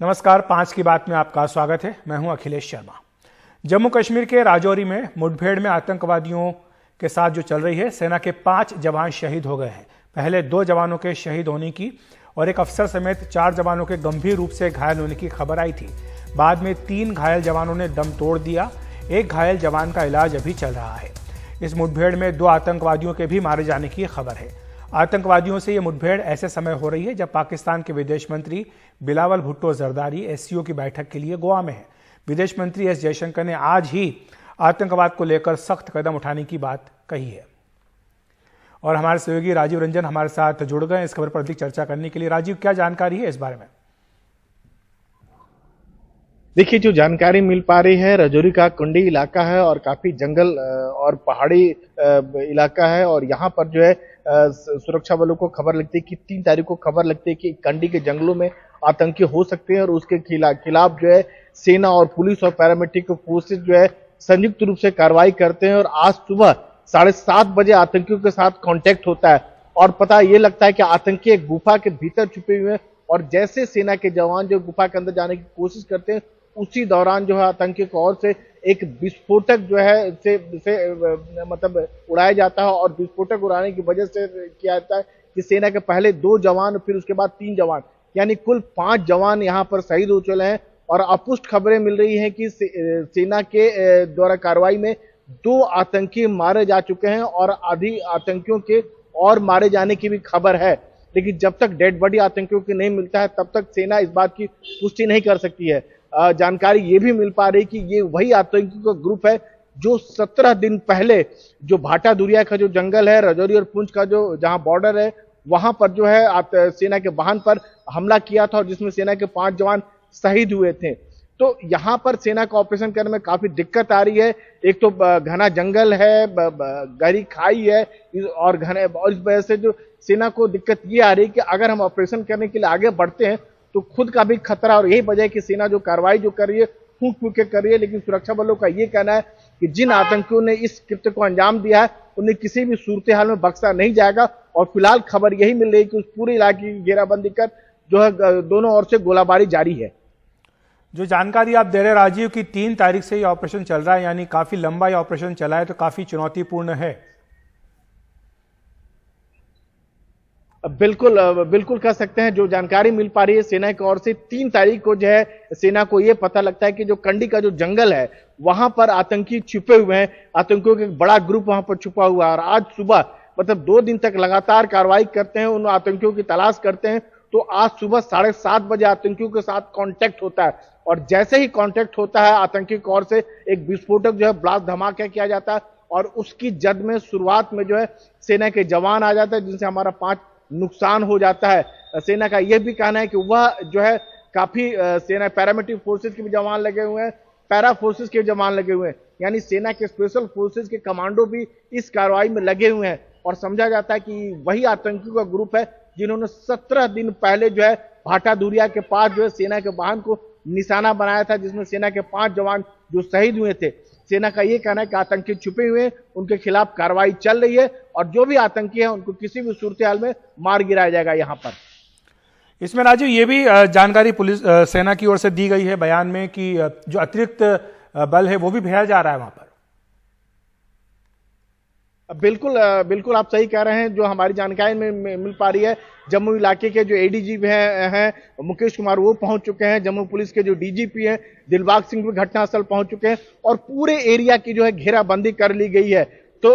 नमस्कार, 5 की बात में आपका स्वागत है। मैं हूं अखिलेश शर्मा। जम्मू कश्मीर के राजौरी में मुठभेड़ में आतंकवादियों के साथ जो चल रही है, सेना के 5 जवान शहीद हो गए हैं। पहले 2 जवानों के शहीद होने की और एक अफसर समेत 4 जवानों के गंभीर रूप से घायल होने की खबर आई थी। बाद में 3 घायल जवानों ने दम तोड़ दिया। एक घायल जवान का इलाज अभी चल रहा है। इस मुठभेड़ में 2 आतंकवादियों के भी मारे जाने की खबर है। आतंकवादियों से यह मुठभेड़ ऐसे समय हो रही है जब पाकिस्तान के विदेश मंत्री बिलावल भुट्टो जरदारी एससीओ की बैठक के लिए गोवा में है। विदेश मंत्री एस जयशंकर ने आज ही आतंकवाद को लेकर सख्त कदम उठाने की बात कही है। और हमारे सहयोगी राजीव रंजन हमारे साथ जुड़ गए इस खबर पर अधिक चर्चा करने के लिए। राजीव, क्या जानकारी है इस बारे में? देखिए, जो जानकारी मिल पा रही है, राजौरी का कुंडी इलाका है और काफी जंगल और पहाड़ी इलाका है। और यहाँ पर जो है सुरक्षा बलों को खबर लगती है कि 3 तारीख को खबर लगती है कि कंडी के जंगलों में आतंकी हो सकते हैं और उसके खिलाफ जो है सेना और पुलिस और पैरामिलिट्री फोर्सेस जो है संयुक्त रूप से कार्रवाई करते हैं। और आज सुबह 7:30 बजे आतंकियों के साथ कांटेक्ट होता है और पता ये लगता है कि आतंकी एक गुफा के भीतर छुपे हुए हैं। और जैसे सेना के जवान जो गुफा के अंदर जाने की कोशिश करते हैं, उसी दौरान जो है आतंकी की ओर से एक विस्फोटक जो है मतलब उड़ाया जाता है। और विस्फोटक उड़ाने की वजह से किया जाता है कि सेना के पहले 2 जवान, फिर उसके बाद 3 जवान, यानी कुल 5 जवान यहाँ पर शहीद हो चुके हैं। और अपुष्ट खबरें मिल रही हैं कि सेना के द्वारा कार्रवाई में 2 आतंकी मारे जा चुके हैं और आधी आतंकियों के और मारे जाने की भी खबर है। लेकिन जब तक डेड बॉडी आतंकियों की नहीं मिलता है, तब तक सेना इस बात की पुष्टि नहीं कर सकती है। जानकारी ये भी मिल पा रही कि ये वही आतंकियों का ग्रुप है जो 17 दिन पहले जो भाटा दुरिया का जो जंगल है, राजौरी और पुंछ का जो जहां बॉर्डर है, वहां पर जो है सेना के वाहन पर हमला किया था और जिसमें सेना के 5 जवान शहीद हुए थे। तो यहाँ पर सेना का ऑपरेशन करने में काफी दिक्कत आ रही है। एक तो घना जंगल है, गहरी खाई है और इस वजह से जो सेना को दिक्कत ये आ रही है कि अगर हम ऑपरेशन करने के लिए आगे बढ़ते हैं तो खुद का भी खतरा। और यही वजह है कि सेना जो कार्रवाई जो कर रही है, फूंक फूंक के कर रही है। लेकिन सुरक्षा बलों का ये कहना है कि जिन आतंकियों ने इस कृत्य को अंजाम दिया है, उन्हें किसी भी सूरत हाल में बख्शा नहीं जाएगा। और फिलहाल खबर यही मिल रही है कि उस पूरे इलाके की घेराबंदी कर जो है दोनों ओर से गोलाबारी जारी है। जो जानकारी आप दे रहे राजीव की 3 तारीख से ये ऑपरेशन चल रहा है, यानी काफी लंबा ये ऑपरेशन चला है, तो काफी चुनौतीपूर्ण है। बिल्कुल कह सकते हैं। जो जानकारी मिल पा रही है सेना की ओर से, 3 तारीख को जो है सेना को यह पता लगता है कि जो कंडी का जो जंगल है, वहां पर आतंकी छुपे हुए हैं। आतंकियों का एक बड़ा ग्रुप वहां पर छुपा हुआ है। और आज सुबह मतलब 2 दिन तक लगातार कार्रवाई करते हैं, उन आतंकियों की तलाश करते हैं। तो आज सुबह 7:30 बजे आतंकियों के साथ कांटेक्ट होता है और जैसे ही कांटेक्ट होता है, आतंकी की ओर से एक विस्फोटक जो है ब्लास्ट धमाका किया जाता है और उसकी जद में शुरुआत में जो है सेना के जवान आ जाते हैं, जिनसे हमारा 5 नुकसान हो जाता है। सेना का यह भी कहना है कि वह जो है काफी सेना पैरामिलिट्री फोर्सेस के भी जवान लगे हुए हैं, पैरा फोर्सेस के जवान लगे हुए हैं, यानी सेना के स्पेशल फोर्सेस के कमांडो भी इस कार्रवाई में लगे हुए हैं। और समझा जाता है कि वही आतंकियों का ग्रुप है जिन्होंने 17 दिन पहले जो है भाटा दुरिया के पास जो है सेना के वाहन को निशाना बनाया था, जिसमें सेना के 5 जवान जो शहीद हुए थे। सेना का ये कहना है कि आतंकी छुपे हुए हैं, उनके खिलाफ कार्रवाई चल रही है और जो भी आतंकी है उनको किसी भी सूरत हाल में मार गिराया जाएगा। यहाँ पर इसमें राजीव ये भी जानकारी पुलिस सेना की ओर से दी गई है बयान में कि जो अतिरिक्त बल है वो भी भेजा जा रहा है वहां पर। बिल्कुल आप सही कह रहे हैं। जो हमारी जानकारी में मिल पा रही है, जम्मू इलाके के जो एडीजी हैं मुकेश कुमार, वो पहुंच चुके हैं। जम्मू पुलिस के जो डीजीपी हैं दिलबाग सिंह भी घटनास्थल पहुंच चुके हैं और पूरे एरिया की जो है घेराबंदी कर ली गई है। तो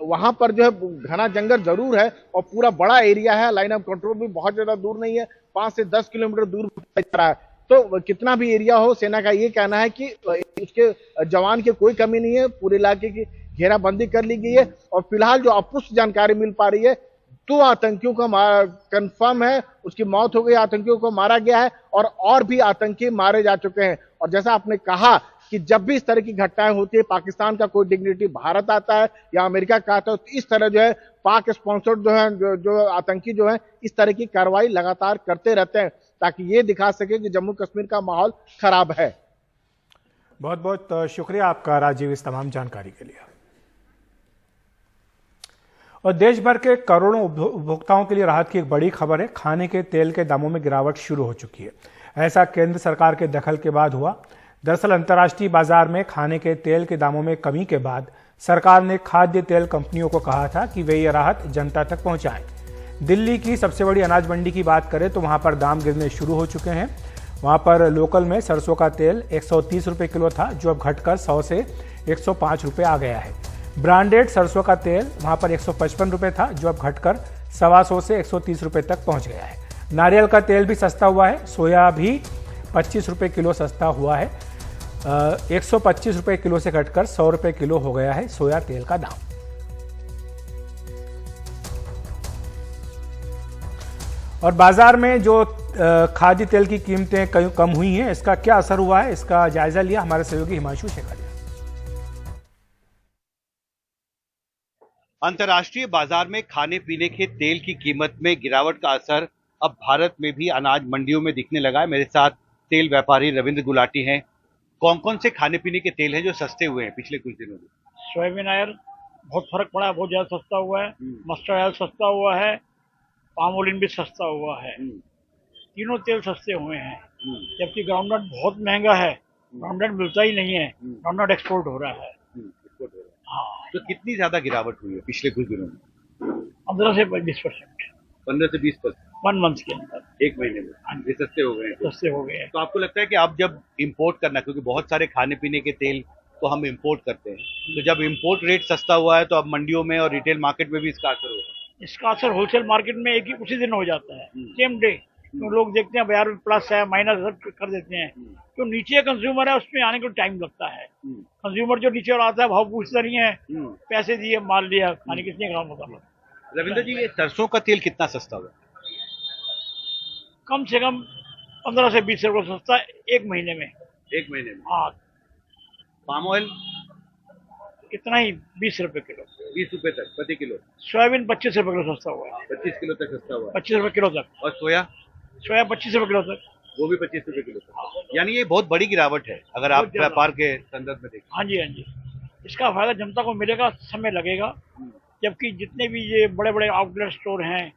वहां पर जो है घना जंगल जरूर है और पूरा बड़ा एरिया है। लाइन ऑफ कंट्रोल भी बहुत ज्यादा दूर नहीं है, 5 से 10 किलोमीटर दूर रहा है। तो कितना भी एरिया हो, सेना का ये कहना है कि उसके जवान की कोई कमी नहीं है। पूरे इलाके की घेराबंदी कर ली गई है और फिलहाल जो अपुष्ट जानकारी मिल पा रही है, 2 आतंकियों का कंफर्म है, उसकी मौत हो गई, आतंकियों को मारा गया है और भी आतंकी मारे जा चुके हैं। और जैसा आपने कहा कि जब भी इस तरह की घटनाएं होती है, पाकिस्तान का कोई डिग्निटी भारत आता है या अमेरिका का आता है, तो इस तरह जो है पाक स्पॉन्सर्ड जो है जो आतंकी जो है इस तरह की कार्रवाई लगातार करते रहते हैं ताकि ये दिखा सके कि जम्मू कश्मीर का माहौल खराब है। बहुत बहुत शुक्रिया आपका राजीव इस तमाम जानकारी के लिए। और देश भर के करोड़ों उपभोक्ताओं के लिए राहत की एक बड़ी खबर है। खाने के तेल के दामों में गिरावट शुरू हो चुकी है। ऐसा केंद्र सरकार के दखल के बाद हुआ। दरअसल अंतर्राष्ट्रीय बाजार में खाने के तेल के दामों में कमी के बाद सरकार ने खाद्य तेल कंपनियों को कहा था कि वे ये राहत जनता तक पहुंचाएं। दिल्ली की सबसे बड़ी अनाज मंडी की बात करें तो वहां पर दाम गिरने शुरू हो चुके हैं। वहां पर लोकल में सरसों का तेल 130 रुपये किलो था, जो अब घटकर 100 से 105 रुपये आ गया है। ब्रांडेड सरसों का तेल वहां पर 155 रुपये था, जो अब घटकर 125 से 130 रुपये तक पहुंच गया है। नारियल का तेल भी सस्ता हुआ है। सोया भी 25 रुपये किलो सस्ता हुआ है। 125 रुपये किलो से घटकर 100 रुपये किलो हो गया है सोया तेल का दाम। और बाजार में जो खाद्य तेल की कीमतें कम हुई हैं, इसका क्या असर हुआ है, इसका जायजा लिया हमारे सहयोगी हिमांशु शेखर ने। अंतर्राष्ट्रीय बाजार में खाने पीने के तेल की कीमत में गिरावट का असर अब भारत में भी अनाज मंडियों में दिखने लगा है। मेरे साथ तेल व्यापारी रविंद्र गुलाटी हैं। कौन कौन से खाने पीने के तेल हैं जो सस्ते हुए हैं पिछले कुछ दिनों में? सोयाबीन ऑयल बहुत फर्क पड़ा है, बहुत ज्यादा सस्ता हुआ है। मस्टर्ड ऑयल सस्ता हुआ है। पाम ऑयल भी सस्ता हुआ है। तीनों तेल सस्ते हुए हैं। जबकि ग्राउंडनट बहुत महंगा है। ग्राउंडनट मिलता ही नहीं है। ग्राउंडनट एक्सपोर्ट हो रहा है। हाँ, तो कितनी ज्यादा गिरावट हुई है पिछले कुछ दिनों में? 15 से 20%। 15 से 20%? 1 मंथ के अंदर, 1 महीने में ये सस्ते हो गए हैं। सस्ते हो गए हैं। तो आपको लगता है कि आप जब इंपोर्ट करना, क्योंकि बहुत सारे खाने पीने के तेल तो हम इंपोर्ट करते हैं, तो जब इंपोर्ट रेट सस्ता हुआ है तो अब मंडियों में और रिटेल मार्केट में भी इसका असर होगा? इसका असर होलसेल मार्केट में एक ही उसी दिन हो जाता है, सेम डे। तो लोग देखते हैं बाजार में प्लस है माइनस सब कर देते हैं। जो नीचे कंज्यूमर है उसमें आने को टाइम लगता है। कंज्यूमर जो नीचे वाला आता है भाव पूछता नहीं है, पैसे दिए माल लिया, खाने कितने ग्राम होता है। रविंद्र जी, ये सरसों का तेल कितना सस्ता हुआ? कम से कम 15 से 20 रुपये सस्ता है 1 महीने में। 1 महीने में? हाँ। पाम ऑयल इतना ही 20 रुपये किलो। 20 रुपए तक प्रति किलो? सोयाबीन 25 रुपये किलो सस्ता हुआ है। 25 किलो तक सस्ता हुआ है? 25 रुपये किलो तक। और सोया? सोया 25 रुपये किलो तक। वो भी 25 रुपए किलो तक। यानी ये बहुत बड़ी गिरावट है अगर आप व्यापार के संदर्भ में देखें। हाँ जी, हाँ जी। इसका फायदा जनता को मिलेगा, समय लगेगा। जबकि जितने भी ये बड़े बड़े आउटलेट स्टोर हैं,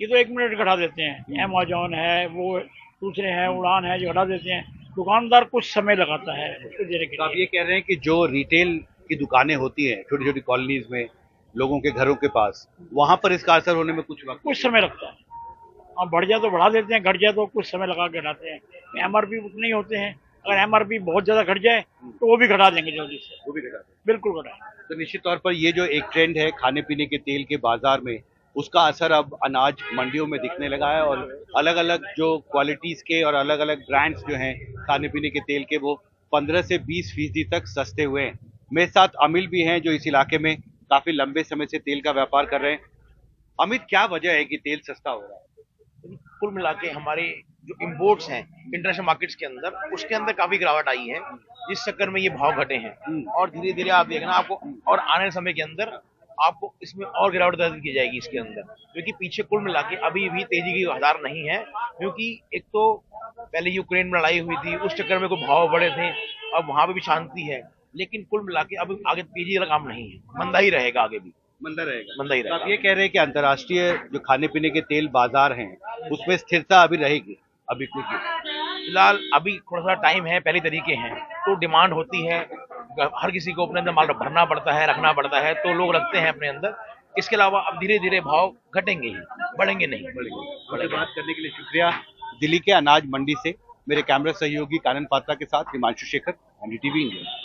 ये तो 1 मिनट घटा देते हैं। अमेजॉन है, वो दूसरे हैं, उड़ान है, जो घटा देते हैं। दुकानदार कुछ समय लगाता है उसको देने के लिए। आप ये कह रहे हैं कि जो रिटेल की दुकानें होती हैं छोटी छोटी कॉलोनीज में, लोगों के घरों के पास, वहां पर इसका असर होने में कुछ समय लगता है। अब बढ़ जाए तो बढ़ा देते हैं, घट जाए तो कुछ समय लगा के घटाते हैं। एमआरपी उतने ही होते हैं। अगर एमआरपी बहुत ज्यादा घट जाए तो वो भी घटा देंगे जल्दी से। वो भी घटा देंगे? बिल्कुल घटाएंगे। तो निश्चित तौर पर ये जो एक ट्रेंड है खाने पीने के तेल के बाजार में, उसका असर अब अनाज मंडियों में दिखने लगा है। और अलग अलग जो क्वालिटीज के और अलग अलग ब्रांड्स जो हैं खाने पीने के तेल के, वो 15 से 20% तक सस्ते हुए हैं। मेरे साथ अमित भी हैं जो इस इलाके में काफी लंबे समय से तेल का व्यापार कर रहे हैं। अमित, क्या वजह है कि तेल सस्ता हो रहा है? कुल मिला के हमारे जो इम्पोर्ट्स हैं इंटरनेशनल मार्केट्स के अंदर, उसके अंदर काफी गिरावट आई है, जिस चक्कर में ये भाव घटे हैं। और धीरे धीरे आप देखना आपको, और आने वाले समय के अंदर आपको इसमें और गिरावट दर्ज की जाएगी इसके अंदर। क्योंकि पीछे कुल मिला के अभी भी तेजी की आधार नहीं है। क्योंकि एक तो पहले यूक्रेन में लड़ाई हुई थी, उस चक्कर में कोई भाव बढ़े थे, अब वहां पे भी शांति है। लेकिन कुल मिला के अब आगे तेजी का काम नहीं है, मंदा ही रहेगा, आगे भी मंदा रहेगा। मंदा ही तो रहेगा। आप ये कह रहे हैं कि अंतर्राष्ट्रीय जो खाने पीने के तेल बाजार हैं उसमें स्थिरता अभी रहेगी अभी कुछ? फिलहाल अभी थोड़ा सा टाइम है, पहले तरीके हैं तो डिमांड होती है, हर किसी को अपने अंदर माल भरना पड़ता है, रखना पड़ता है, तो लोग रखते हैं अपने अंदर। इसके अलावा अब धीरे धीरे भाव घटेंगे ही, बढ़ेंगे नहीं। बढ़ेंगे। बात करने के लिए शुक्रिया। दिल्ली के अनाज मंडी से मेरे कैमरा सहयोगी कानन पात्रा के साथ हिमांशु शेखर, एनडीटीवी इंडिया।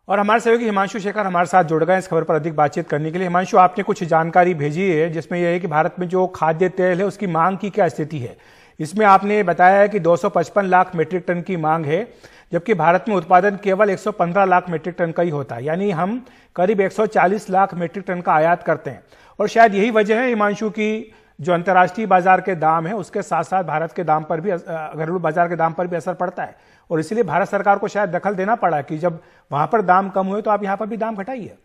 और हमारे सहयोगी हिमांशु शेखर हमारे साथ जुड़ गए इस खबर पर अधिक बातचीत करने के लिए। हिमांशु, आपने कुछ जानकारी भेजी है जिसमें यह है कि भारत में जो खाद्य तेल है उसकी मांग की क्या स्थिति है। इसमें आपने बताया है कि 255 लाख मीट्रिक टन की मांग है, जबकि भारत में उत्पादन केवल 115 लाख मीट्रिक टन का ही होता है। यानी हम करीब 140 लाख मीट्रिक टन का आयात करते हैं। और शायद यही वजह है हिमांशु की जो अंतर्राष्ट्रीय बाजार के दाम है उसके साथ साथ भारत के दाम पर भी, घरेलू बाजार के दाम पर भी असर पड़ता है। और इसलिए भारत सरकार को शायद दखल देना पड़ा कि जब वहां पर दाम कम हुए तो आप यहां पर भी दाम घटाइए।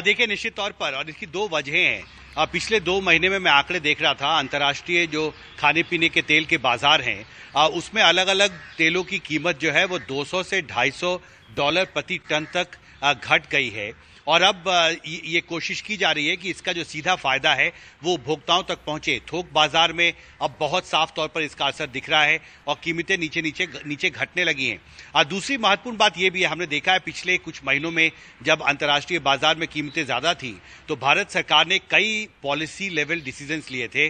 देखिए, निश्चित तौर पर, और इसकी 2 वजहें हैं। पिछले 2 महीने में मैं आंकड़े देख रहा था, अंतर्राष्ट्रीय जो खाने पीने के तेल के बाजार हैं उसमें अलग अलग तेलों की कीमत जो है वो $200 से $250 प्रति टन तक घट गई है। और अब ये कोशिश की जा रही है कि इसका जो सीधा फायदा है वो उपभोक्ताओं तक पहुंचे। थोक बाजार में अब बहुत साफ तौर पर इसका असर दिख रहा है और कीमतें नीचे घटने लगी हैं। और दूसरी महत्वपूर्ण बात यह भी है, हमने देखा है पिछले कुछ महीनों में जब अंतर्राष्ट्रीय बाजार में कीमतें ज्यादा थी तो भारत सरकार ने कई पॉलिसी लेवल डिसीजंस लिए थे,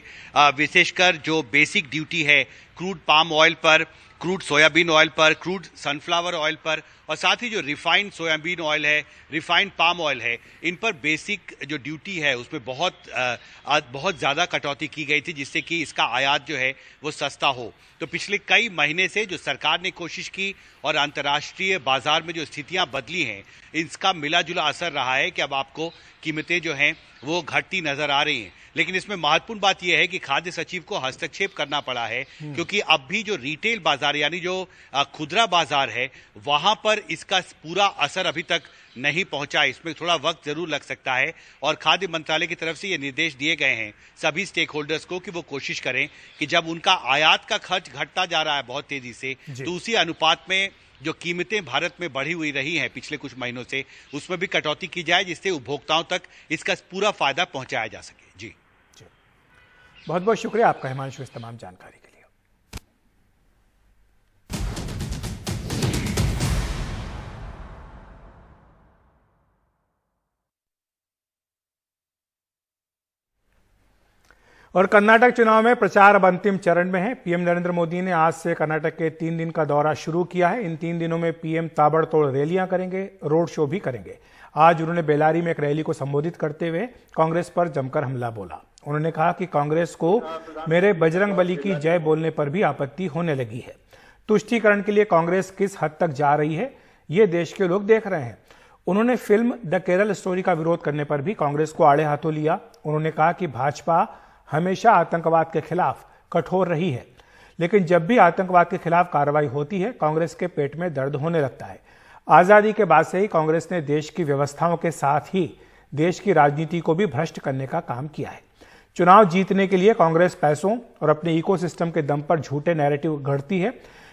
विशेषकर जो बेसिक ड्यूटी है क्रूड पाम ऑयल पर, क्रूड सोयाबीन ऑयल पर, क्रूड सनफ्लावर ऑयल पर और साथ ही जो रिफाइंड सोयाबीन ऑयल है, रिफाइंड पाम ऑयल है, इन पर बेसिक जो ड्यूटी है उसमें बहुत ज्यादा कटौती की गई थी जिससे कि इसका आयात जो है वो सस्ता हो। तो पिछले कई महीने से जो सरकार ने कोशिश की और अंतर्राष्ट्रीय बाजार में जो स्थितियां बदली हैं इसका मिला जुला असर रहा है कि अब आपको कीमतें जो हैं वो घटती नजर आ रही हैं। लेकिन इसमें महत्वपूर्ण बात यह है कि खाद्य सचिव को हस्तक्षेप करना पड़ा है क्योंकि अब भी जो रिटेल बाजार यानी जो खुदरा बाजार है वहां पर इसका पूरा असर अभी तक नहीं पहुंचा। इसमें थोड़ा वक्त जरूर लग सकता है और खाद्य मंत्रालय की तरफ से ये निर्देश दिए गए हैं सभी स्टेक होल्डर्स को कि वो कोशिश करें कि जब उनका आयात का खर्च घटता जा रहा है बहुत तेजी से तो उसी अनुपात में जो कीमतें भारत में बढ़ी हुई रही हैं पिछले कुछ महीनों से उसमें भी कटौती की जाए जिससे उपभोक्ताओं तक इसका पूरा फायदा पहुंचाया जा सके। जी बहुत बहुत शुक्रिया आपका हिमांशु इस तमाम जानकारी के लिए। और कर्नाटक चुनाव में प्रचार अब अंतिम चरण में है। पीएम नरेंद्र मोदी ने आज से कर्नाटक के 3 दिन का दौरा शुरू किया है। इन 3 दिनों में पीएम ताबड़तोड़ रैलियां करेंगे, रोड शो भी करेंगे। आज उन्होंने बेलारी में एक रैली को संबोधित करते हुए कांग्रेस पर जमकर हमला बोला। उन्होंने कहा कि कांग्रेस को मेरे बजरंगबली की जय बोलने पर भी आपत्ति होने लगी है। तुष्टीकरण के लिए कांग्रेस किस हद तक जा रही है ये देश के लोग देख रहे हैं। उन्होंने फिल्म द केरल स्टोरी का विरोध करने पर भी कांग्रेस को आड़े हाथों लिया। उन्होंने कहा कि भाजपा हमेशा आतंकवाद के खिलाफ कठोर रही है, लेकिन जब भी आतंकवाद के खिलाफ कार्रवाई होती है कांग्रेस के पेट में दर्द होने लगता है। आजादी के बाद से ही कांग्रेस ने देश की व्यवस्थाओं के साथ ही देश की राजनीति को भी भ्रष्ट करने का काम किया है। चुनाव जीतने के लिए कांग्रेस पैसों और अपने इकोसिस्टम के दम पर झूठे नैरेटिव गढ़ती है।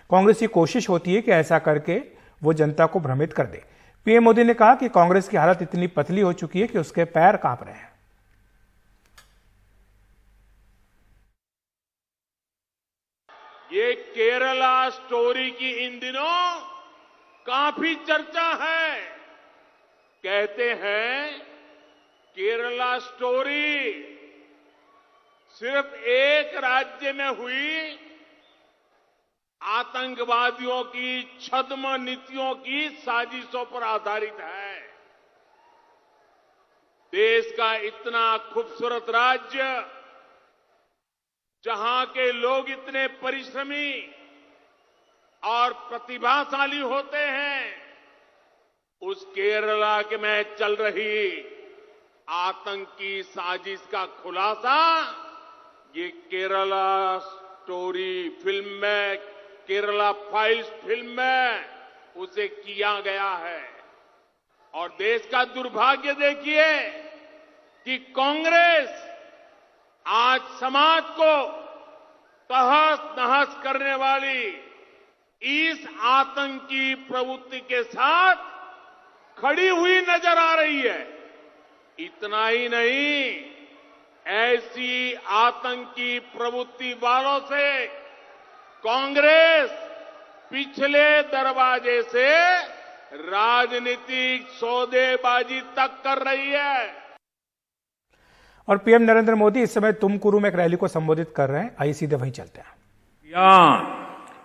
कांग्रेस की कोशिश होती है कि ऐसा करके वो जनता को भ्रमित कर दे। पीएम मोदी ने कहा कि कांग्रेस की हालत इतनी पतली हो चुकी है कि उसके पैर कांप रहे हैं। ये केरला स्टोरी की इन दिनों काफी चर्चा है। कहते हैं केरला स्टोरी सिर्फ एक राज्य में हुई आतंकवादियों की छद्म नीतियों की साजिशों पर आधारित है। देश का इतना खूबसूरत राज्य जहां के लोग इतने परिश्रमी और प्रतिभाशाली होते हैं, उस केरला के में चल रही आतंकी साजिश का खुलासा ये केरला स्टोरी फिल्म में, केरला फाइल्स फिल्म में उसे किया गया है। और देश का दुर्भाग्य देखिए कि कांग्रेस आज समाज को तहस नहस करने वाली इस आतंकी प्रवृत्ति के साथ खड़ी हुई नजर आ रही है। इतना ही नहीं, ऐसी आतंकी प्रवृत्ति वालों से कांग्रेस पिछले दरवाजे से राजनीतिक सौदेबाजी तक कर रही है। और पीएम नरेंद्र मोदी इस समय तुमकुरू में एक रैली को संबोधित कर रहे हैं। आइए सीधे वहीं चलते हैं।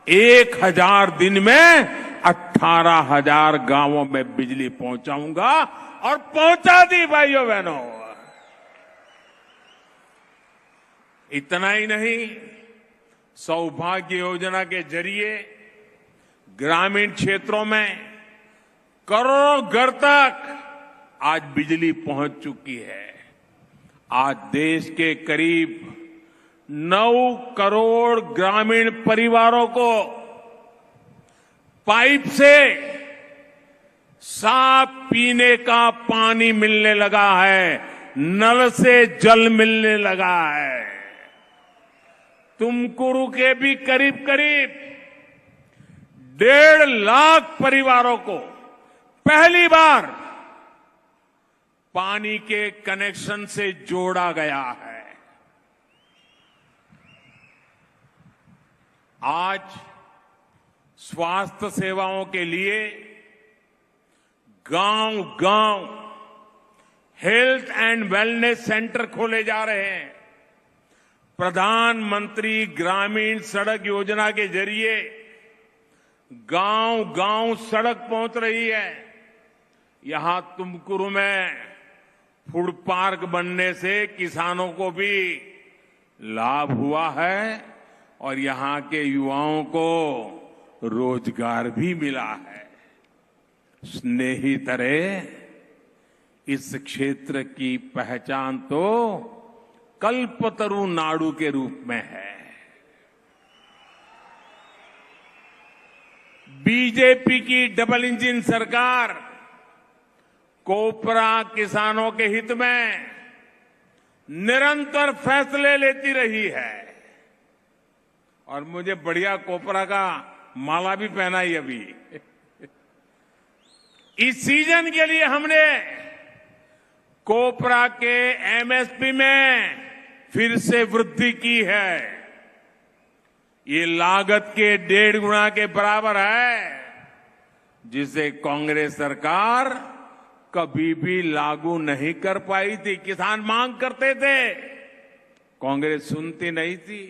1000 दिन में 18,000 गांवों में बिजली पहुंचाऊंगा और पहुंचा दी भाइयों बहनों। इतना ही नहीं, सौभाग्य योजना के जरिए ग्रामीण क्षेत्रों में करोड़ों घर तक आज बिजली पहुंच चुकी है। आज देश के करीब 9 करोड़ ग्रामीण परिवारों को पाइप से साफ पीने का पानी मिलने लगा है, नल से जल मिलने लगा है। तुमकुरू के भी करीब करीब 1.5 लाख परिवारों को पहली बार पानी के कनेक्शन से जोड़ा गया है। आज स्वास्थ्य सेवाओं के लिए गांव-गांव हेल्थ एंड वेलनेस सेंटर खोले जा रहे हैं। प्रधानमंत्री ग्रामीण सड़क योजना के जरिए गांव-गांव सड़क पहुंच रही है। यहां तुमकुरू में फूड पार्क बनने से किसानों को भी लाभ हुआ है और यहां के युवाओं को रोजगार भी मिला है। स्नेहितरे, इस क्षेत्र की पहचान तो कल्पतरु नाडु के रूप में है। बीजेपी की डबल इंजन सरकार कोपरा किसानों के हित में निरंतर फैसले लेती रही है और मुझे बढ़िया कोपरा का माला भी पहनाई अभी। इस सीजन के लिए हमने कोपरा के एमएसपी में फिर से वृद्धि की है। ये लागत के 1.5 गुना के बराबर है, जिसे कांग्रेस सरकार कभी भी लागू नहीं कर पाई थी। किसान मांग करते थे, कांग्रेस सुनती नहीं थी।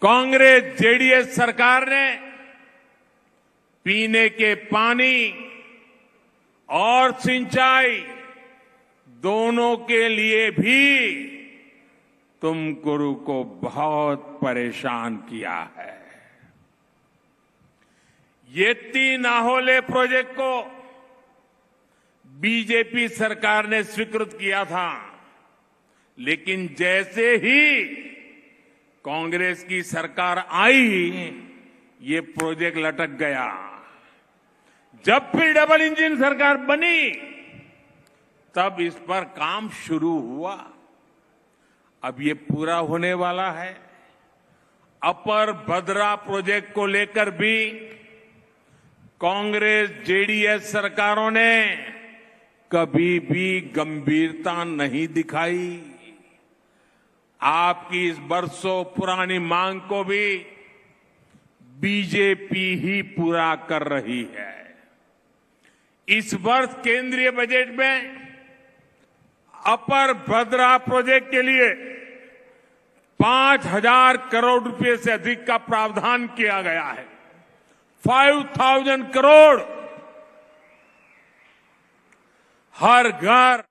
कांग्रेस जेडीएस सरकार ने पीने के पानी और सिंचाई दोनों के लिए भी तुमकुरू को बहुत परेशान किया है। ये 3 आहोले प्रोजेक्ट को बीजेपी सरकार ने स्वीकृत किया था, लेकिन जैसे ही कांग्रेस की सरकार आई, ये प्रोजेक्ट लटक गया। जब फिर डबल इंजन सरकार बनी, तब इस पर काम शुरू हुआ। अब ये पूरा होने वाला है। अपर भद्रा प्रोजेक्ट को लेकर भी कांग्रेस जेडीएस सरकारों ने कभी भी गंभीरता नहीं दिखाई। आपकी इस बरसों पुरानी मांग को भी बीजेपी ही पूरा कर रही है। इस वर्ष केंद्रीय बजट में अपर भद्रा प्रोजेक्ट के लिए 5,000 करोड़ रुपए से अधिक का प्रावधान किया गया है। 5,000 करोड़ हर घर।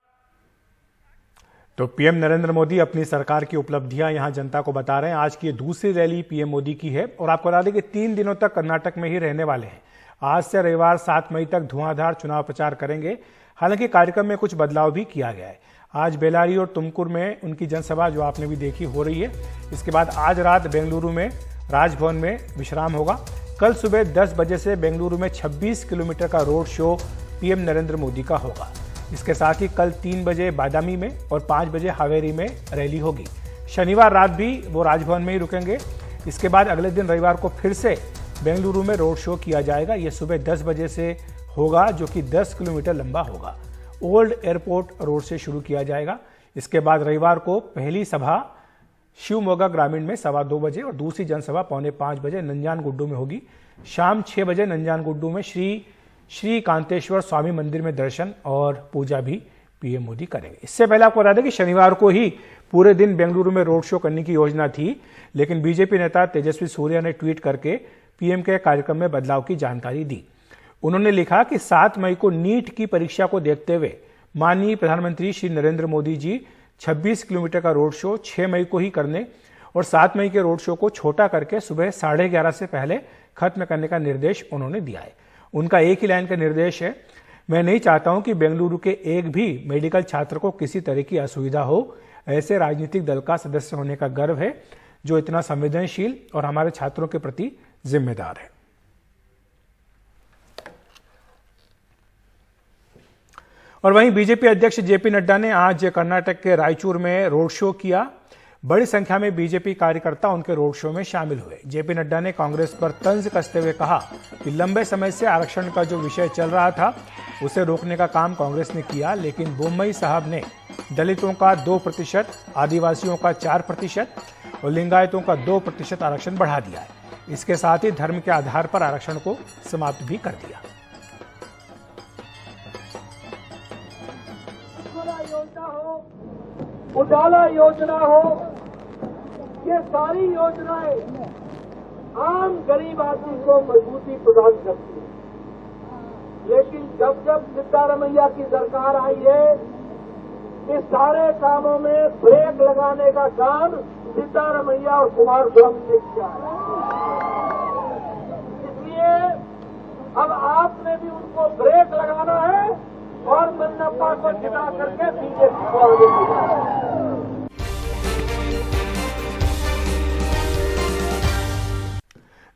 तो पीएम नरेंद्र मोदी अपनी सरकार की उपलब्धियां यहां जनता को बता रहे हैं। आज की ये दूसरी रैली पीएम मोदी की है और आपको बता दें कि 3 दिनों तक कर्नाटक में ही रहने वाले हैं। आज से रविवार 7 मई तक धुआंधार चुनाव प्रचार करेंगे। हालांकि कार्यक्रम में कुछ बदलाव भी किया गया है। आज बेलारी और तुमकुर में उनकी जनसभा, जो आपने भी देखी, हो रही है। इसके बाद आज रात बेंगलुरु में राजभवन में विश्राम होगा। कल सुबह 10 बजे से बेंगलुरु में 26 किलोमीटर का road show PM Narendra Modi का होगा। इसके साथ ही कल 3 बजे बादामी में और 5 बजे हावेरी में रैली होगी। शनिवार रात भी वो राजभवन में ही रुकेंगे। इसके बाद अगले दिन रविवार को फिर से बेंगलुरु में रोड शो किया जाएगा। ये सुबह 10 बजे से होगा, जो कि 10 किलोमीटर लंबा होगा। ओल्ड एयरपोर्ट रोड से शुरू किया जाएगा। इसके बाद रविवार को पहली सभा शिवमोगा ग्रामीण में 2:15 बजे और दूसरी जनसभा 4:45 बजे नंजानगुड्डू में होगी। शाम 6 बजे नंजानगुड्डू में श्री कांतेश्वर स्वामी मंदिर में दर्शन और पूजा भी पीएम मोदी करेंगे। इससे पहले आपको बता दें कि शनिवार को ही पूरे दिन बेंगलुरु में रोड शो करने की योजना थी, लेकिन बीजेपी नेता तेजस्वी सूर्या ने ट्वीट करके पीएम के कार्यक्रम में बदलाव की जानकारी दी। उन्होंने लिखा कि 7 मई को नीट की परीक्षा को देखते हुए माननीय प्रधानमंत्री श्री नरेंद्र मोदी जी 26 किलोमीटर का रोड शो 6 मई को ही करने और 7 मई के रोड शो को छोटा करके सुबह 11:30 से पहले खत्म करने का निर्देश उन्होंने दिया है। उनका एक ही लाइन का निर्देश है, मैं नहीं चाहता हूं कि बेंगलुरु के एक भी मेडिकल छात्र को किसी तरह की असुविधा हो। ऐसे राजनीतिक दल का सदस्य होने का गर्व है जो इतना संवेदनशील और हमारे छात्रों के प्रति जिम्मेदार है। और वहीं बीजेपी अध्यक्ष जेपी नड्डा ने आज कर्नाटक के रायचूर में रोड शो किया। बड़ी संख्या में बीजेपी कार्यकर्ता उनके रोड शो में शामिल हुए। जेपी नड्डा ने कांग्रेस पर तंज कसते हुए कहा कि लंबे समय से आरक्षण का जो विषय चल रहा था उसे रोकने का काम कांग्रेस ने किया, लेकिन बोम्मई साहब ने दलितों का 2%, आदिवासियों का 4% और लिंगायतों का 2% आरक्षण बढ़ा दिया है। इसके साथ ही धर्म के आधार पर आरक्षण को समाप्त भी कर दिया। उजाला योजना हो, ये सारी योजनाएं आम गरीब आदमी को मजबूती प्रदान करती है। लेकिन जब जब सिद्धारमैया की सरकार आई है, इस सारे कामों में ब्रेक लगाने का काम सिद्धारमैया और कुमारस्वामी ने किया है। इसलिए अब आपने भी उनको ब्रेक लगाना है और मन्नप्पा को जिता करके बीजेपी को आगे बढ़ाना है।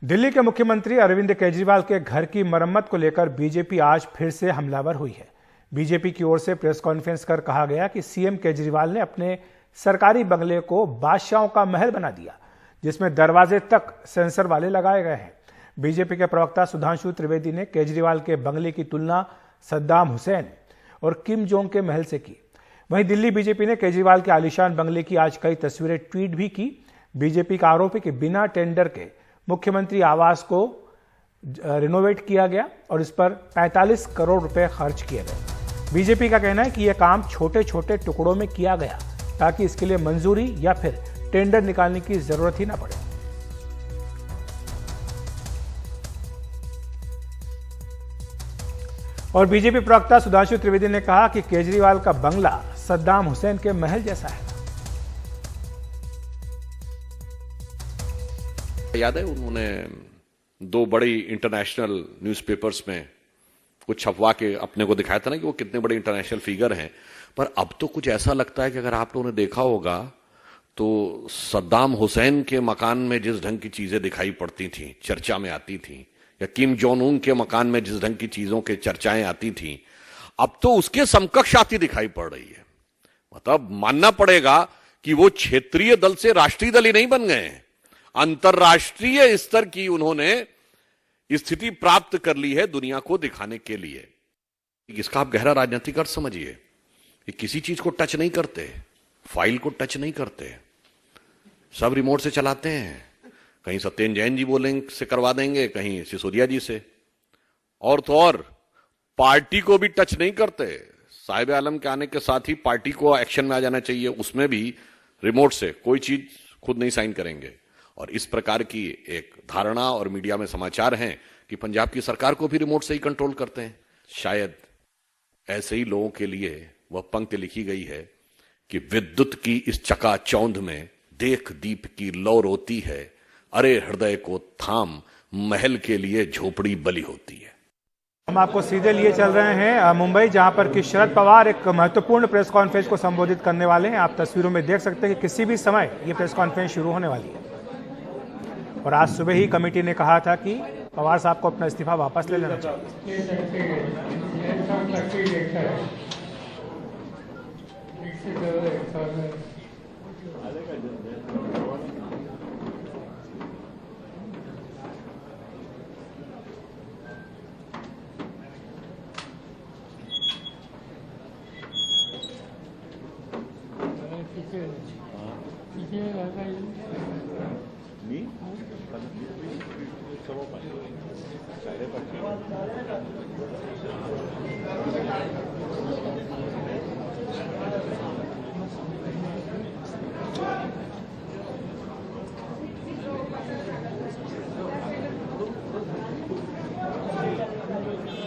दिल्ली के मुख्यमंत्री अरविंद केजरीवाल के घर की मरम्मत को लेकर बीजेपी आज फिर से हमलावर हुई है। बीजेपी की ओर से प्रेस कॉन्फ्रेंस कर कहा गया कि सीएम केजरीवाल ने अपने सरकारी बंगले को बादशाहों का महल बना दिया, जिसमें दरवाजे तक सेंसर वाले लगाए गए हैं। बीजेपी के प्रवक्ता सुधांशु त्रिवेदी ने केजरीवाल के बंगले की तुलना सद्दाम हुसैन और किम जोंग के महल से की। वहीं दिल्ली बीजेपी ने केजरीवाल के आलीशान बंगले की आज कई तस्वीरें ट्वीट भी की। बीजेपी का आरोप है कि बिना टेंडर के मुख्यमंत्री आवास को रिनोवेट किया गया और इस पर 45 करोड़ रुपए खर्च किए गए। बीजेपी का कहना है कि यह काम छोटे छोटे टुकड़ों में किया गया ताकि इसके लिए मंजूरी या फिर टेंडर निकालने की जरूरत ही ना पड़े। और बीजेपी प्रवक्ता सुधांशु त्रिवेदी ने कहा कि केजरीवाल का बंगला सद्दाम हुसैन के महल जैसा है। याद है उन्होंने 2 बड़ी इंटरनेशनल न्यूज़पेपर्स में कुछ छपवा के अपने को दिखाया था ना कि वो कितने बड़े इंटरनेशनल फिगर हैं। पर अब तो कुछ ऐसा लगता है कि अगर आप लोगों ने देखा होगा तो सद्दाम हुसैन के मकान में जिस ढंग की चीजें दिखाई पड़ती थी, चर्चा में आती थी, या किम जोंग उन के मकान में जिस ढंग की चीजों के चर्चाएं आती थी, अब तो उसके समकक्ष आती दिखाई पड़ रही है। मतलब मानना पड़ेगा कि वो क्षेत्रीय दल से राष्ट्रीय दल ही नहीं बन गए हैं, अंतरराष्ट्रीय स्तर की उन्होंने स्थिति प्राप्त कर ली है दुनिया को दिखाने के लिए। इसका आप गहरा राजनीतिक अर्थ समझिए। ये किसी चीज को टच नहीं करते, फाइल को टच नहीं करते, सब रिमोट से चलाते हैं। कहीं सत्येंद्र जैन जी बोलेंगे से करवा देंगे, कहीं सिसोदिया जी से, और तो और पार्टी को भी टच नहीं करते। साहिब आलम के आने के साथ ही पार्टी को एक्शन में आ जाना चाहिए, उसमें भी रिमोट से कोई चीज खुद नहीं साइन करेंगे। और इस प्रकार की एक धारणा और मीडिया में समाचार हैं कि पंजाब की सरकार को भी रिमोट से ही कंट्रोल करते हैं। शायद ऐसे ही लोगों के लिए वह पंक्ति लिखी गई है कि विद्युत की इस चकाचौंध में देख दीप की लौ रोती है, अरे हृदय को थाम महल के लिए झोपड़ी बली होती है। हम आपको सीधे लिए चल रहे हैं मुंबई, जहां पर कि शरद पवार एक महत्वपूर्ण प्रेस कॉन्फ्रेंस को संबोधित करने वाले हैं। आप तस्वीरों में देख सकते हैं कि किसी भी समय ये प्रेस कॉन्फ्रेंस शुरू होने वाली है। और आज सुबह ही कमेटी ने कहा था कि पवार साहब को अपना इस्तीफा वापस ले लेना चाहिए।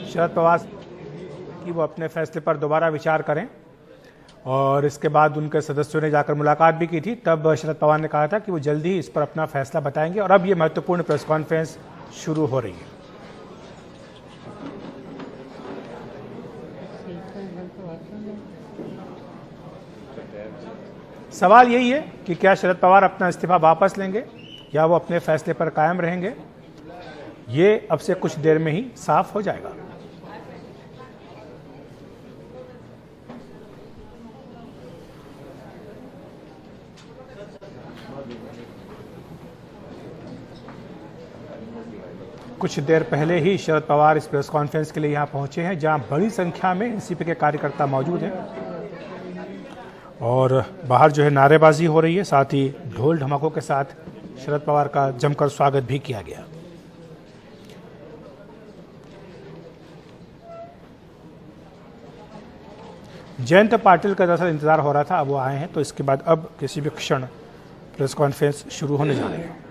शरद पवार कि वो अपने फैसले पर दोबारा विचार करें, और इसके बाद उनके सदस्यों ने जाकर मुलाकात भी की थी। तब शरद पवार ने कहा था कि वो जल्दी ही इस पर अपना फैसला बताएंगे। और अब ये महत्वपूर्ण प्रेस कॉन्फ्रेंस शुरू हो रही है। सवाल यही है कि क्या शरद पवार अपना इस्तीफा वापस लेंगे या वो अपने फैसले पर कायम रहेंगे। ये अब से कुछ देर में ही साफ हो जाएगा। कुछ देर पहले ही शरद पवार इस प्रेस कॉन्फ्रेंस के लिए यहां पहुंचे हैं, जहां बड़ी संख्या में एनसीपी के कार्यकर्ता मौजूद हैं और बाहर जो है नारेबाजी हो रही है, साथ ही ढोल ढमाकों के साथ शरद पवार का जमकर स्वागत भी किया गया। जयंत पाटिल का दरअसल इंतजार हो रहा था, अब वो आए हैं, तो इसके बाद अब किसी भी क्षण प्रेस कॉन्फ्रेंस शुरू होने जा रही है।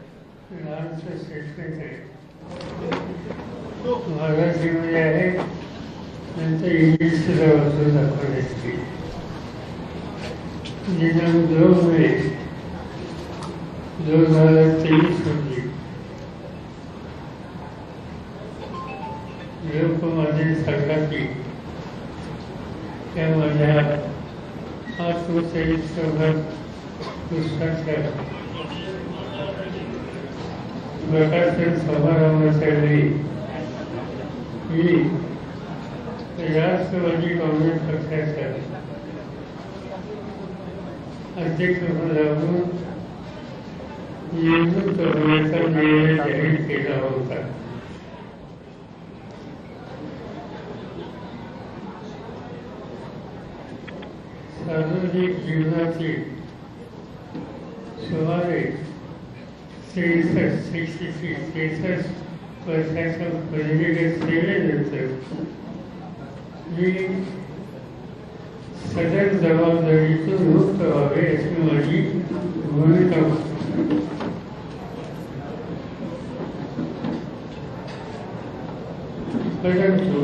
राष्ट्रवादी काँग्रेस पक्षाच्या अध्यक्ष लागून निवडणूक करण्याचा निर्णय जाहीर केला होता। सार्वजनिक जीवनाची सुमारे 63 वर्षाच्या पदवीधर सेवेनंतर मी सदर जबाबदारीतून मुक्त व्हावे अशी माझी भूमिका होती। परंतु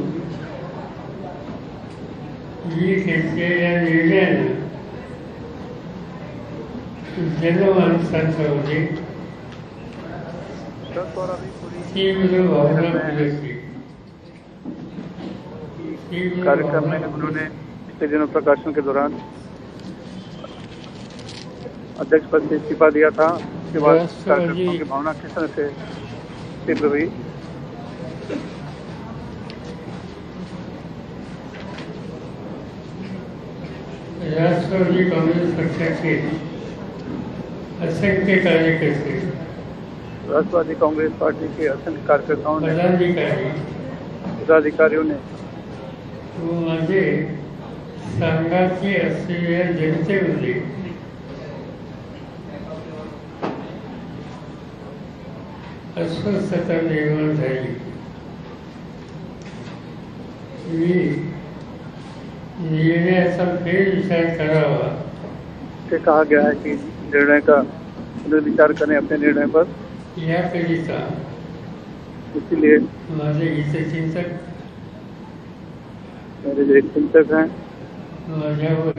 मी घेतलेल्या निर्णयाने जनमानसांच्या मध्ये तीव्र भावना उलटली। कार्यक्रम में उन्होंने पिछले दिनों प्रकाशन के दौरान अध्यक्ष पद से इस्तीफा दिया था। उसके बाद कार्यकर्ताओं की भावना किस तरह से तीव्र हुई? राष्ट्रवादी कांग्रेस पक्षाचे असंख्य कार्यकर्ते, राष्ट्रवादी कांग्रेस पार्टी के असंख्य कार्यकर्ताओं ने, पदाधिकारियों ने माझे संघाची असलेल्या जनतेमध्ये अस्वस्थता निर्माण झाली। मी निर्णयाचा फेरविचार करावा से कहा गया है कि निर्णय का पुनर्विचार करें अपने निर्णय पर। याकरिता इसीलिए माझे हितचिंतक, मेरे जो चिंतक हैं, माझ्यावर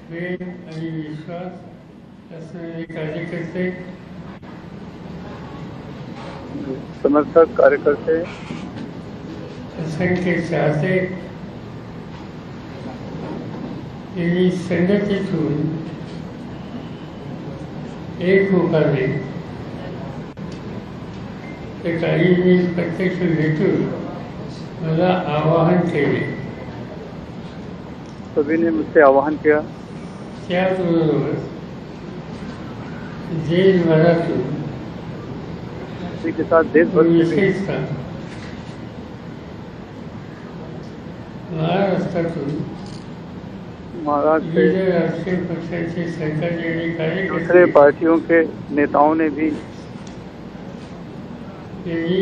प्रेम आणि विश्वास असणारे कार्यकर्ते, समर्थक कार्यकर्ते, असंख्य चाहते यांनी संघटितून एक होकारे ते काहींनी प्रत्यक्ष भेटून मला आवाहन केले। सभी ने मुझसे आवाहन किया। त्याचबरोबर देशभरातून, इसी के साथ देशभर से विशेषतः महाराष्ट्रातून महाराष्ट्र से विविध राष्ट्रीय पक्षाचे सरकारी आणि दूसरे कार्यकर्ते पार्टियों के नेताओं ने भी यांनी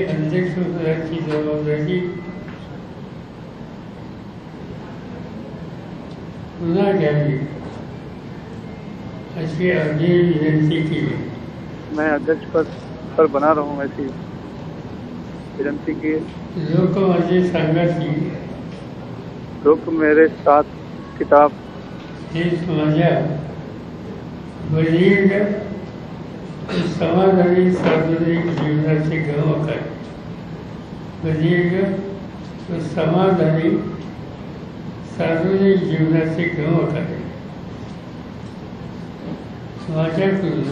अध्यक्ष पदाची जबाबदारी पुन्हा घ्यावी अशी आग्रही विनंती केली। मैं अध्यक्ष पद पर बना रहा हूँ ऐसी विनंती की। लोक माझे सांगाती, लोग मेरे साथ किताब हेच माझ्या वरील समाधानी सार्वजनिक जीवनाचे गमक आहे। वरील समाधानी सार्वजनिक जीवनाचे गमक आहे। माझ्याकडून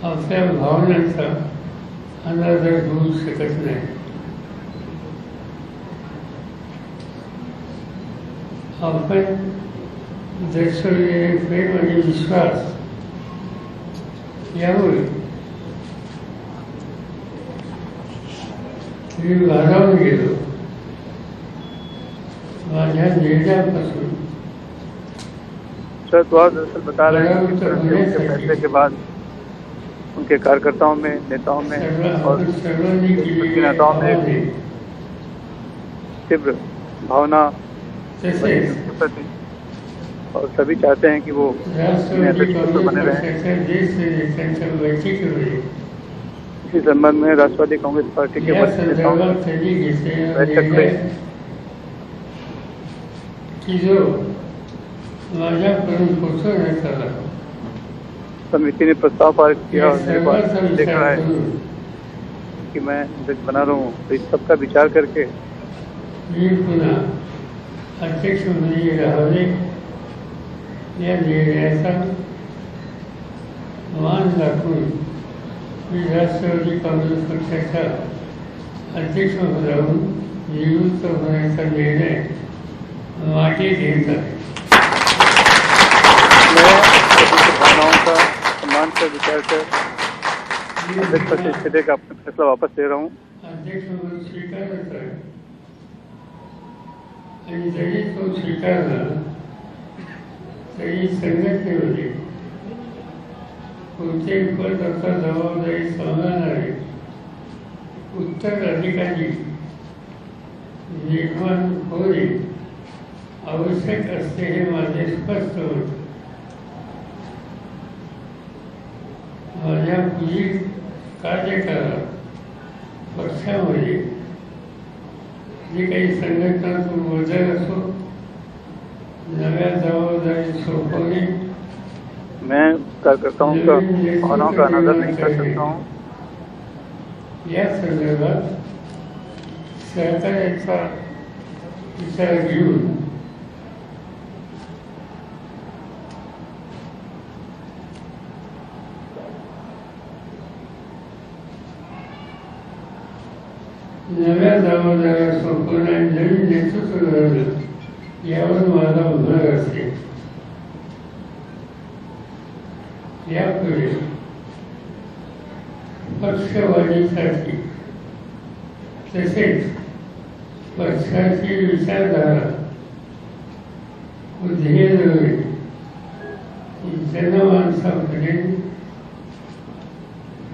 आपल्या भावनांचा अनादर होऊ शकत नाही। आपण दर्शवलेले प्रेम आणि विश्वास यामुळे मी भारावून गेलो. माझ्या निर्णयापासून शरद पवार दरअसल बता रहे हैं कि उनके फैसले के बाद उनके कार्यकर्ताओं में, नेताओं में और उनके नेताओं में तीव्र भावना उनके प्रति, और सभी चाहते हैं कि वो नेतृत्व बने रहें. इसी संबंध में राष्ट्रवादी कांग्रेस पार्टी के वरिष्ठ नेताओं बैठक में समिति ने प्रस्ताव पारित किया और मेरे पास देख रहा है कि मैं अध्यक्ष बना रहा हूँ. तो इस सबका विचार करके अध्यक्ष म्हणजे राहणे या निर्णयाचा मान दाखवून मी राष्ट्रवादी काँग्रेस पक्षाच्या अध्यक्षपदावरून निवृत्त होण्याचा निर्णय मागे घेत आहे. भावनाओं का सम्मान कर विचार कर अध्यक्ष पद से इस्तीफे का अपना फैसला वापस ले रहा हूँ. अध्यक्ष म्हणून स्वीकारत आहे आणि जरी तो स्वीकारला तरी संघटनेमध्ये कोणतेही पद असा जबाबदारी सांभाळणारे उत्तराधिकारी निर्माण होणे आवश्यक असते हे माझे स्पष्ट होते. माझ्या पुढील कार्यकाळात पक्षामध्ये जे काही संघटनातून बदल असो, नव्या जबाबदारी सोपवणे, मैं कार्यकर्ताओं का भावनाओं का अनादर नहीं कर सकता हूँ. या संदर्भात सहकार्याचा विचार घेऊन नव्या जबाबदाऱ्या सोपवणं आणि नवीन नेतृत्व घडवणं यावर माझा भर असेल. यापुढे पक्षवाढीसाठी तसेच पक्षाची विचारधारा व ध्येय जनमानसापर्यंत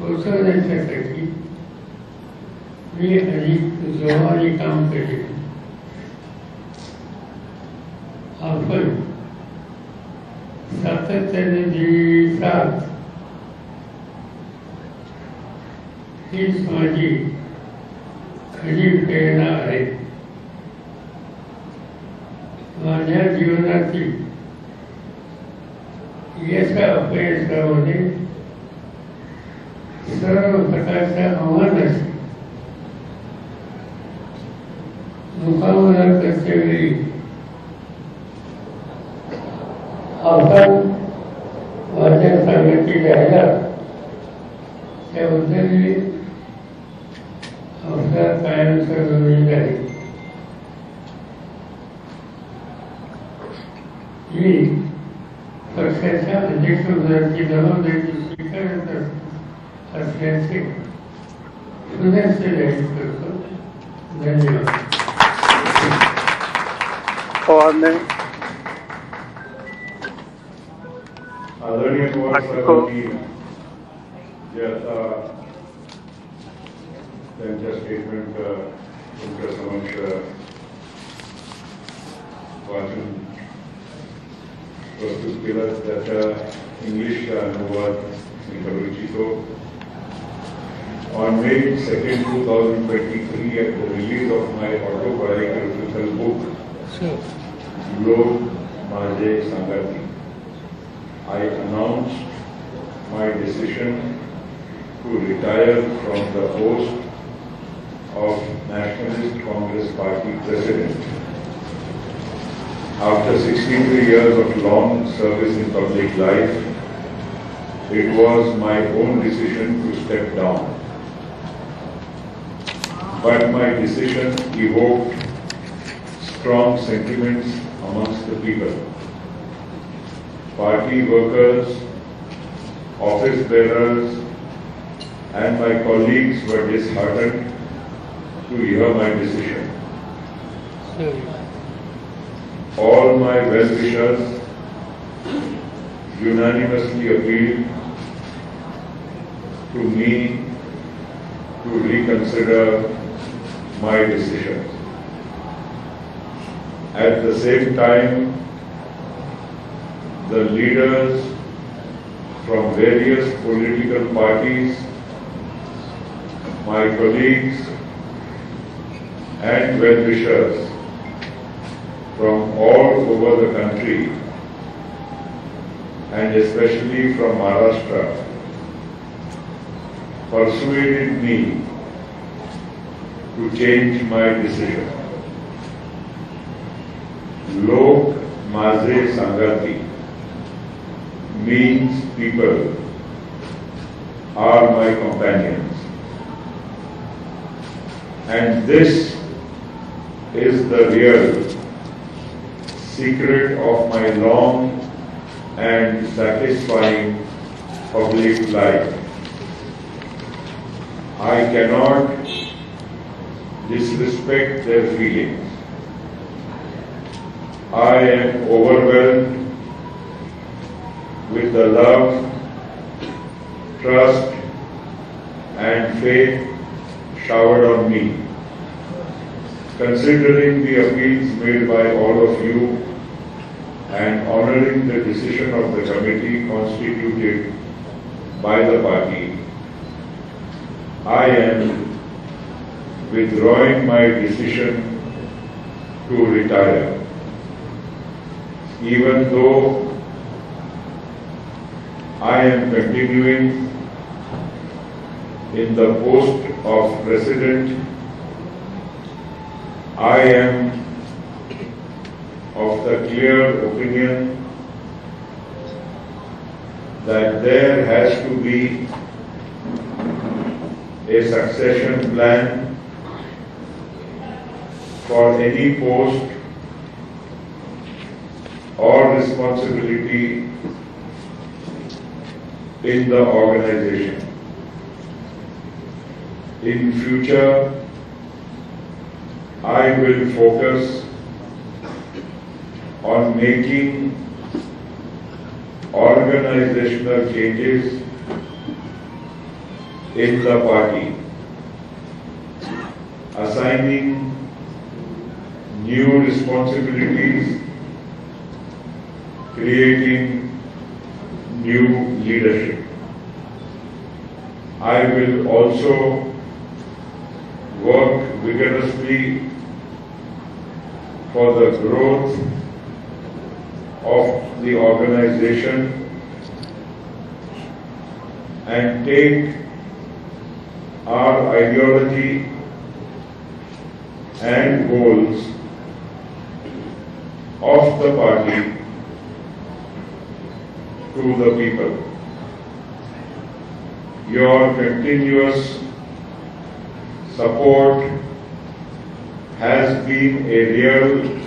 पोचवण्यासाठी मी अधिक जोमाने काम करेन. आपण सातत्याने दिलेली साथ हीच माझी खरी प्रेरणा आहे. माझ्या जीवनातील यश अपयशामध्ये सर्व प्रकारच्या आव्हानाची मुकाबला करतेवेळी आपण माझ्या सांगती राहिला त्याबद्दल मी आपला कायमचा ऋणी आहे. मी पक्षाच्या अध्यक्षपदाची जबाबदारी स्वीकारत असल्याचे पुनश्च जाहीर करतो. धन्यवाद. पवार ने आदरणीय पवार साहेबांनी जे आता त्यांच्या स्टेटमेंट तुमच्या समक्ष वाचून प्रस्तुत केलं त्याचा इंग्लिश अनुवाद मी करू इच्छितो. On May 2nd, 2023, at the release of my autobiographical book, Log Maje Sangati, I announced my decision to retire from the post of Nationalist Congress Party President. After 63 years of long service in public life, it was my own decision to step down. But my decision evoked strong sentiments amongst the people. party workers, office bearers, and my colleagues were disheartened to hear my decision. All my well-wishers unanimously appealed to me to reconsider my decision. At the same time, the leaders from various political parties, my colleagues and well-wishers from all over the country, and especially from Maharashtra, persuaded me to change my decision. Lok Maze Sangati means people are my companions. And this is the real secret of my long and satisfying public life. I cannot disrespect their feelings. I am overwhelmed with the love, trust, and faith showered on me. Considering the appeals made by all of you and honoring the decision of the committee constituted by the party, I am withdrawing my decision to retire. Even though I am continuing in the post of President, I am of the clear opinion that there has to be a succession plan for any post or responsibility in the organization. In future, I will focus on making organizational changes in the party, assigning new responsibilities, creating new leadership. I will also work vigorously for the growth of the organization and take our ideology and goals of the party to the people. Your continuous support has been a real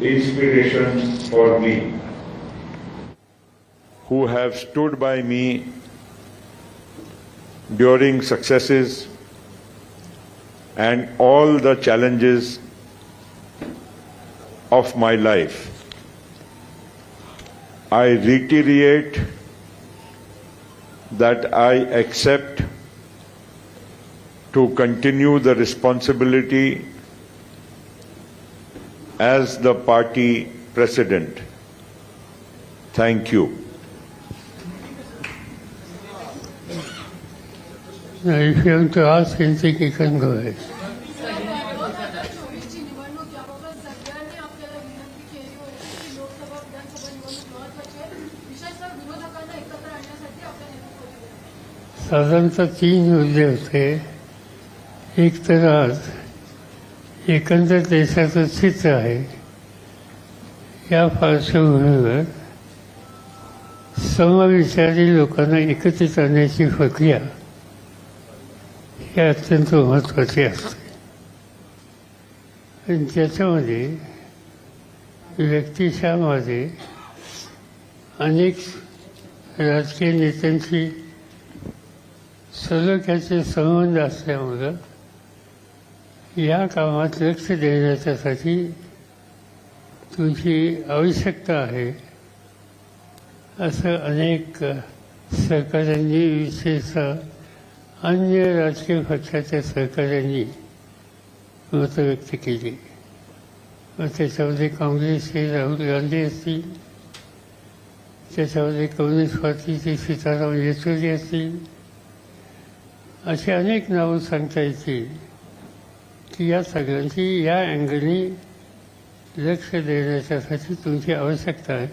inspiration for me, who have stood by me during successes and all the challenges of my life. I reiterate that I accept to continue the responsibility as the party president. Thank you. Now, if you have to ask anything, you can go ahead. साधारणतः 3 मुद्दे होते. एक तर आज एकंदर देशाचं चित्र आहे. या पार्श्वभूमीवर समविचारी लोकांना एकत्रित आणण्याची प्रक्रिया ही अत्यंत महत्त्वाची असते. आणि त्याच्यामध्ये व्यक्तिशामध्ये अनेक राजकीय नेत्यांशी सलोख्याचे संबंध असल्यामुळं या कामात लक्ष देण्याच्यासाठी तुमची आवश्यकता आहे असं अनेक सहकाऱ्यांनी, विशेषतः अन्य राजकीय पक्षाच्या सहकाऱ्यांनी मतं व्यक्त केली. मग त्याच्यामध्ये काँग्रेसचे राहुल गांधी असतील, त्याच्यामध्ये कम्युनिस्ट पार्टीचे सीताराम येचुरी असतील, अशी अनेक नावं सांगता येतील की या सगळ्यांची या अँगलनी लक्ष देण्याच्यासाठी तुमची आवश्यकता आहे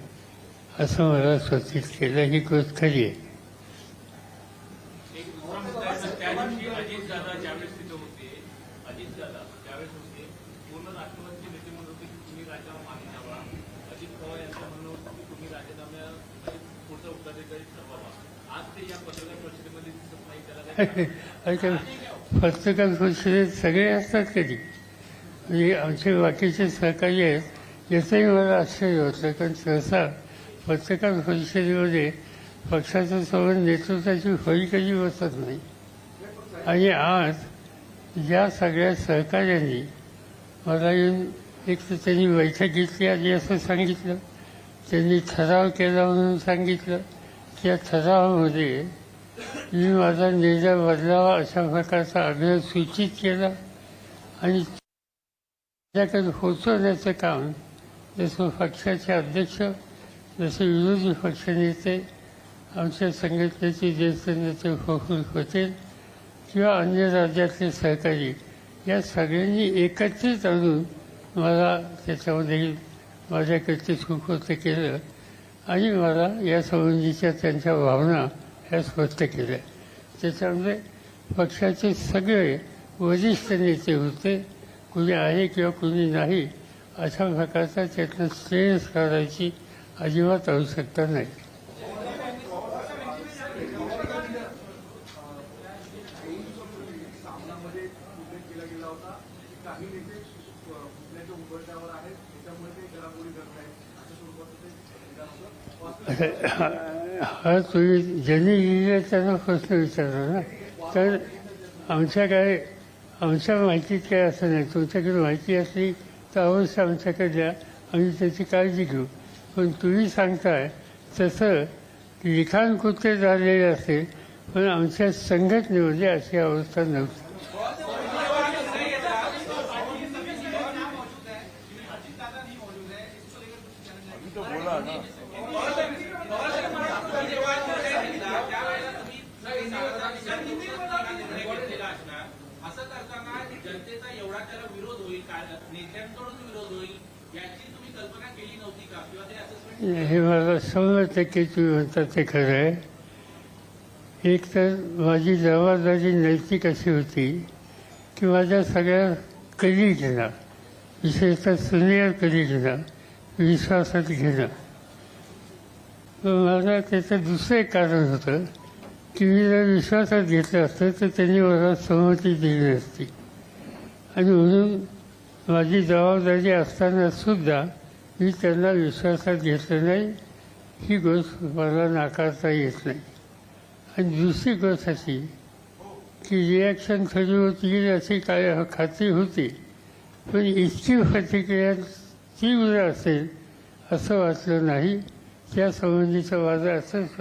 असं मला सूचित केलं. ही गोष्ट खरी आहे. पत्रकार परिषदेत सगळे असतात कधी, म्हणजे आमचे बाकीचे सहकारी आहेत याचंही मला आश्चर्य होतं. कारण सहसा पत्रकार परिषदेमध्ये पक्षाच्या सोबत नेतृत्वाची होळी कधी बसत नाही. आणि आज या सगळ्या सहकार्यांनी मला येऊन एक तर त्यांनी बैठक घेतली आधी असं सांगितलं, त्यांनी ठराव केला म्हणून सांगितलं. त्या ठरावामध्ये मी माझा निर्णय बदलावा अशा प्रकारचा आग्रह सूचित केला आणि त्याच्याकडे पोचवण्याचं काम जसं पक्षाचे अध्यक्ष, जसे विरोधी पक्षनेते, आमच्या संघटनेचे ज्येष्ठ नेते प्रफुल्ल पटेल किंवा अन्य राज्यातले सहकारी या सगळ्यांनी एकत्रित आणून मला त्याच्यामध्ये माझ्याकडचे सुखवत केलं आणि मला या संबंधीच्या त्यांच्या भावना ह्या स्पष्ट केल्या. त्याच्यामध्ये पक्षाचे सगळे वरिष्ठ नेते होते, कुणी आहे किंवा कुणी नाही अशा प्रकारचा त्यातनं श्रेयस काढायची अजिबात आवश्यकता नाही. हा तुम्ही ज्यांनी लिहिलं त्यांना प्रश्न विचारला ना. तर आमच्या माहितीत काय असं नाही. तुमच्याकडे माहिती असली तर अवश्य आमच्याकडे द्या, आम्ही त्याची काळजी घेऊ. पण तुम्ही सांगताय तसं लिखाण कुठे झालेले असेल, पण आमच्या संघटनेमध्ये अशी अवस्था नव्हती. हे मला 100% तुम्ही म्हणतात ते खरं आहे. एक तर माझी जबाबदारी नैतिक अशी होती की माझ्या सगळ्या कलिगना, विशेषतः सिनियर कलिगना विश्वासात घेणं. मला त्याचं दुसरं एक कारण होतं की मी जर विश्वासात घेतलं असतं तर त्यांनी मला सहमती दिली नसती. आणि म्हणून माझी जबाबदारी असताना सुद्धा मी त्यांना विश्वासात घेतलं नाही. ही गोष्ट मला नाकारता येत नाही. आणि दुसरी गोष्ट अशी की रिॲक्शन खरी होती अशी काय खात्री होती, पण इतकी प्रतिक्रिया तीव्र असेल असं वाटलं नाही. त्या संबंधीचं माझं असंच